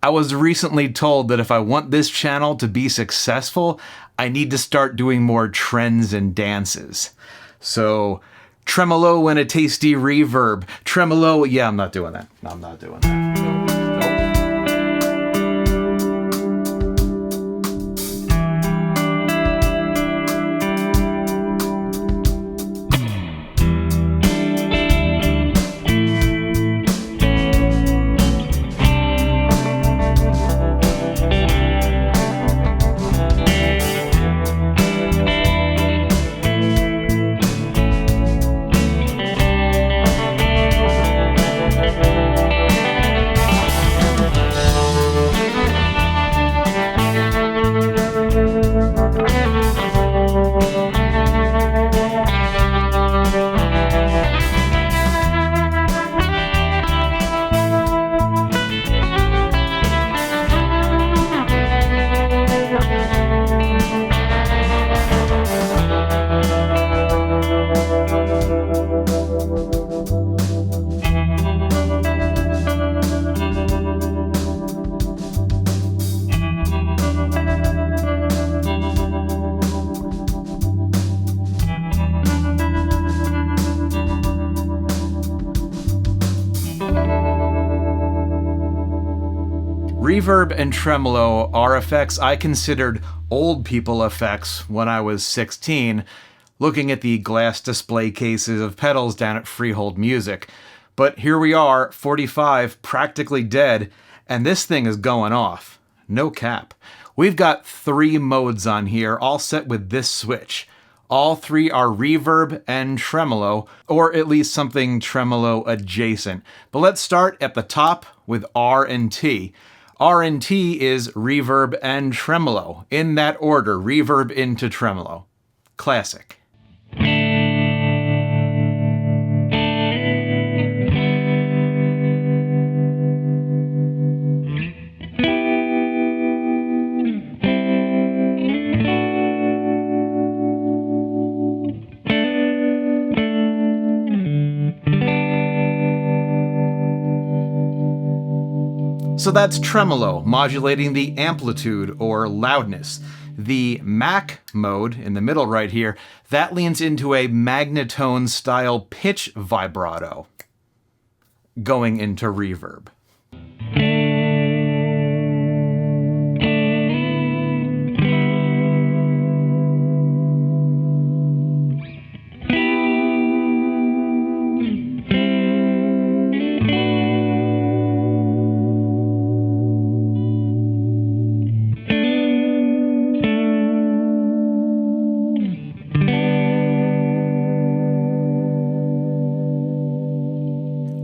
I was recently told that if I want this channel to be successful, I need to start doing more trends and dances. So, tremolo and a tasty reverb. Tremolo, yeah, I'm not doing that. I'm not doing that. Nope. Reverb and tremolo are effects I considered old people effects when I was 16, looking at the glass display cases of pedals down at Freehold Music. But here we are, 45, practically dead, and this thing is going off. No cap. We've got 3 modes on here, all set with this switch. All 3 are reverb and tremolo, or at least something tremolo adjacent. But let's start at the top with R and T. R and T is reverb and tremolo. In that order, reverb into tremolo. Classic. So that's tremolo, modulating the amplitude or loudness. The Mac mode, in the middle right here, that leans into a magnetone style pitch vibrato, going into reverb.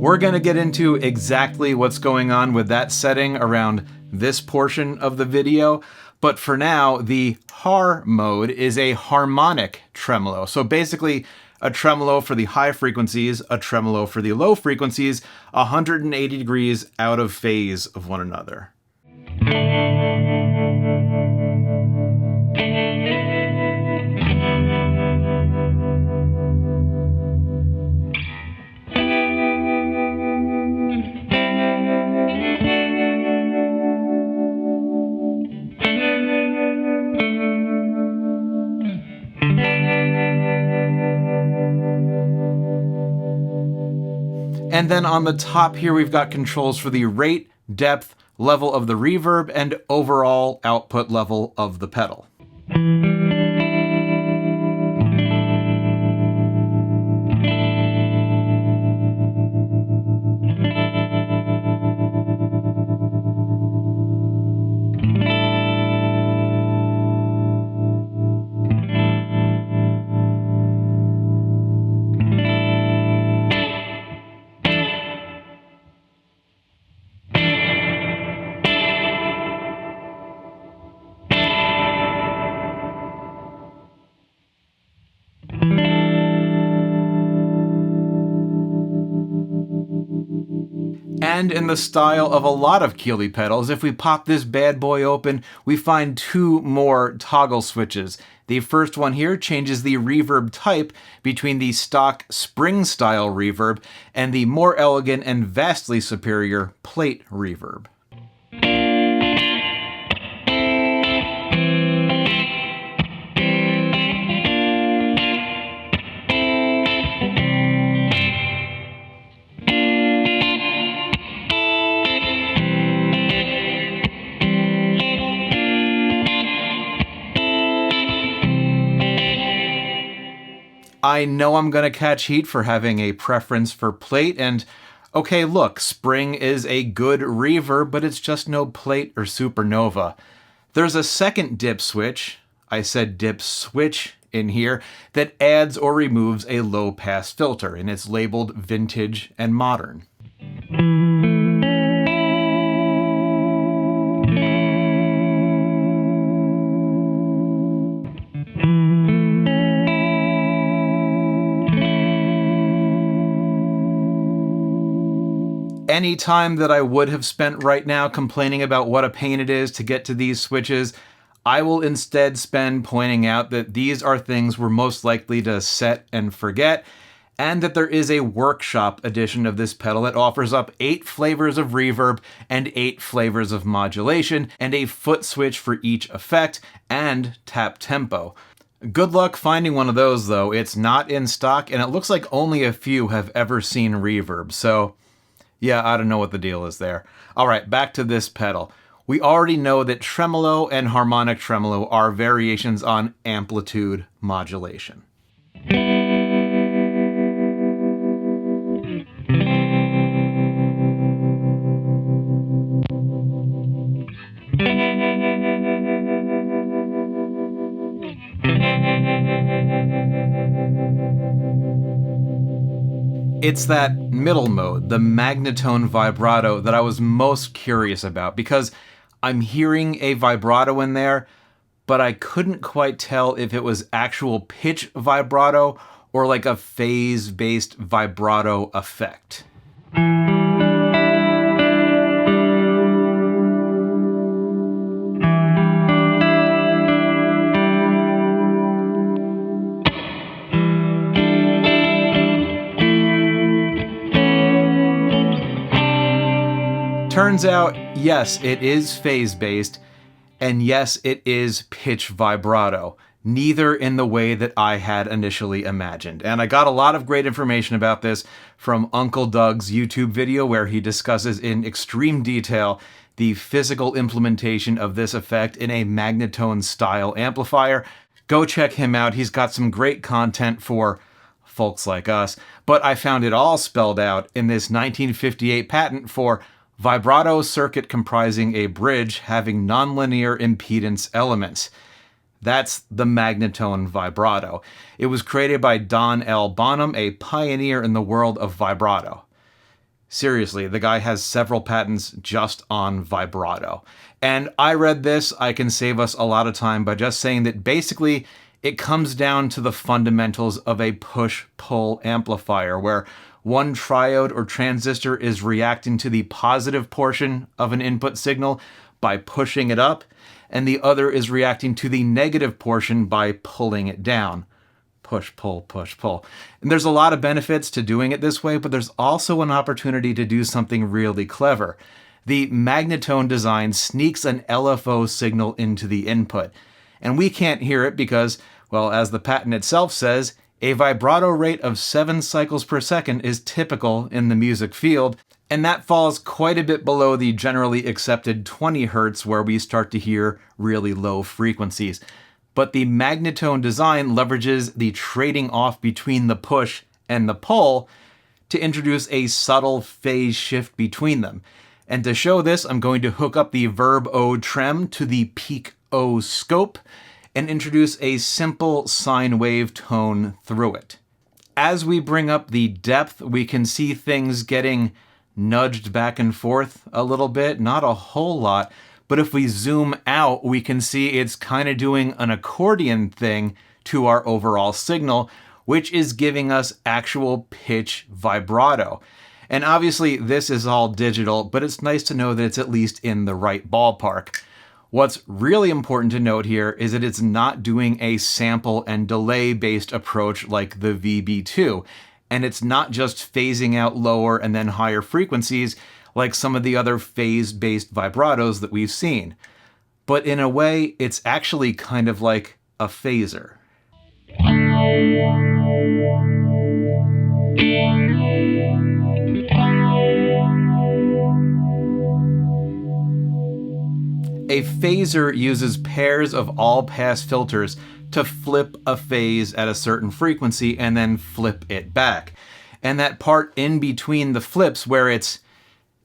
We're going to get into exactly what's going on with that setting around this portion of the video, but for now, the Har mode is a harmonic tremolo. So basically, a tremolo for the high frequencies, a tremolo for the low frequencies, 180 degrees out of phase of one another. And then on the top here, we've got controls for the rate, depth, level of the reverb, and overall output level of the pedal. And in the style of a lot of Keeley pedals, if we pop this bad boy open, we find 2 more toggle switches. The first one here changes the reverb type between the stock spring-style reverb and the more elegant and vastly superior plate reverb. I know I'm going to catch heat for having a preference for plate, and okay, look, Spring is a good reverb, but it's just no Plate or Supernova. There's a second dip switch, I said dip switch in here, that adds or removes a low-pass filter, and it's labeled Vintage and Modern. Any time that I would have spent right now complaining about what a pain it is to get to these switches, I will instead spend pointing out that these are things we're most likely to set and forget, and that there is a workshop edition of this pedal that offers up 8 flavors of reverb and 8 flavors of modulation, and a foot switch for each effect, and tap tempo. Good luck finding one of those though. It's not in stock, and it looks like only a few have ever seen reverb, so yeah, I don't know what the deal is there. Alright, back to this pedal. We already know that tremolo and harmonic tremolo are variations on amplitude modulation. It's that middle mode, the magnetone vibrato, that I was most curious about, because I'm hearing a vibrato in there, but I couldn't quite tell if it was actual pitch vibrato or like a phase-based vibrato effect. Turns out, yes, it is phase-based, and yes, it is pitch vibrato. Neither in the way that I had initially imagined. And I got a lot of great information about this from Uncle Doug's YouTube video, where he discusses in extreme detail the physical implementation of this effect in a magnetone-style amplifier. Go check him out. He's got some great content for folks like us. But I found it all spelled out in this 1958 patent for vibrato circuit comprising a bridge having nonlinear impedance elements. That's the magnetone vibrato. It was created by Don L. Bonham, a pioneer in the world of vibrato. Seriously, the guy has several patents just on vibrato. And I read this, I can save us a lot of time by just saying that basically it comes down to the fundamentals of a push-pull amplifier, where one triode or transistor is reacting to the positive portion of an input signal by pushing it up, and the other is reacting to the negative portion by pulling it down. Push, pull, push, pull. And there's a lot of benefits to doing it this way, but there's also an opportunity to do something really clever. The magnetone design sneaks an LFO signal into the input, and we can't hear it because, well, as the patent itself says, a vibrato rate of 7 cycles per second is typical in the music field, and that falls quite a bit below the generally accepted 20 hertz where we start to hear really low frequencies. But the magnetone design leverages the trading off between the push and the pull to introduce a subtle phase shift between them. And to show this, I'm going to hook up the Verb O trem to the Peak O scope and introduce a simple sine wave tone through it. As we bring up the depth, we can see things getting nudged back and forth a little bit, not a whole lot, but if we zoom out, we can see it's kind of doing an accordion thing to our overall signal, which is giving us actual pitch vibrato. And obviously this is all digital, but it's nice to know that it's at least in the right ballpark. What's really important to note here is that it's not doing a sample and delay based approach like the VB2, and it's not just phasing out lower and then higher frequencies like some of the other phase-based vibratos that we've seen. But in a way, it's actually kind of like a phaser. A phaser uses pairs of all-pass filters to flip a phase at a certain frequency and then flip it back. And that part in between the flips where it's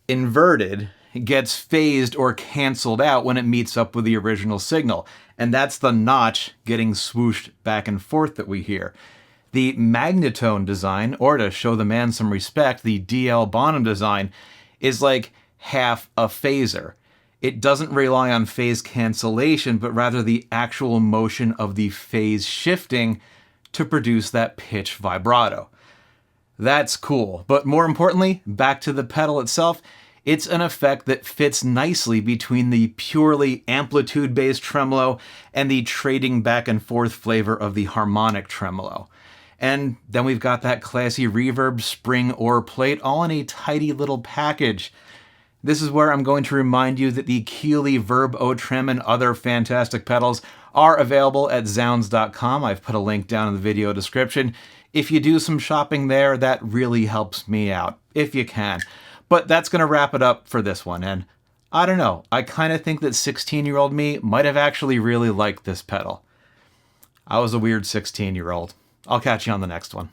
inverted gets phased or canceled out when it meets up with the original signal. And that's the notch getting swooshed back and forth that we hear. The Magnatone design, or to show the man some respect, the D.L. Bonham design, is like half a phaser. It doesn't rely on phase cancellation, but rather the actual motion of the phase shifting to produce that pitch vibrato. That's cool, but more importantly, back to the pedal itself, it's an effect that fits nicely between the purely amplitude-based tremolo and the trading back and forth flavor of the harmonic tremolo. And then we've got that classy reverb, spring, or plate, all in a tidy little package. This is where I'm going to remind you that the Keeley Verb-O-Trem and other fantastic pedals are available at Zounds.com. I've put a link down in the video description. If you do some shopping there, that really helps me out, if you can. But that's going to wrap it up for this one, and I don't know, I kind of think that 16-year-old me might have actually really liked this pedal. I was a weird 16-year-old. I'll catch you on the next one.